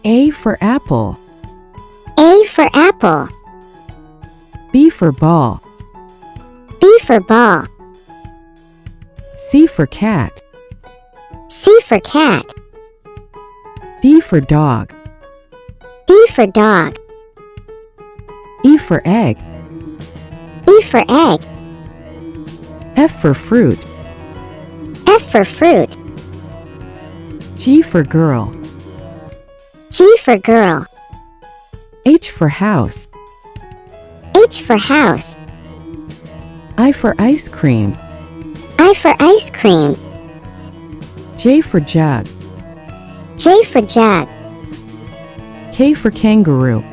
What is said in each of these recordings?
A for apple. A for apple. B for ball. B for ball. C for cat. C for cat. D for dog. D for dog. E for egg. E for egg. F for fruit. F for fruit. G for girl. G for girl. H for house. H for house. I for ice cream. I for ice cream. J for jug. J for jug. K for kangaroo.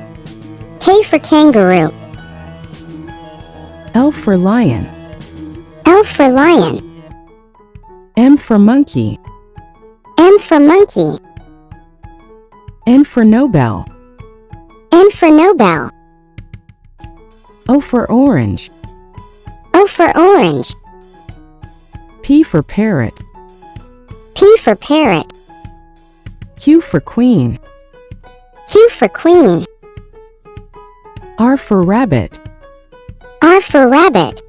K for kangaroo. L for lion. L for lion. M for monkey. M for monkey. N for Nobel. N for Nobel. O for orange. O for orange. P for parrot. P for parrot. Q for queen. Q for queen. R for rabbit. R for rabbit.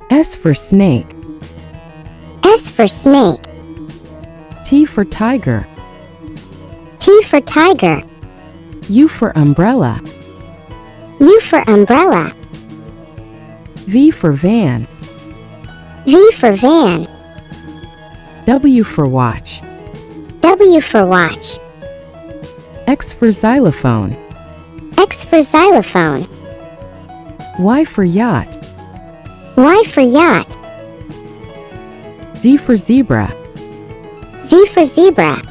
S for snake. S for snake. T for tiger. T for tiger. U for umbrella. U for umbrella. V for van. V for van. W for watch. W for watch. X for xylophone. X for xylophone. Y for yacht. Y for yacht. Z for zebra. Z for zebra.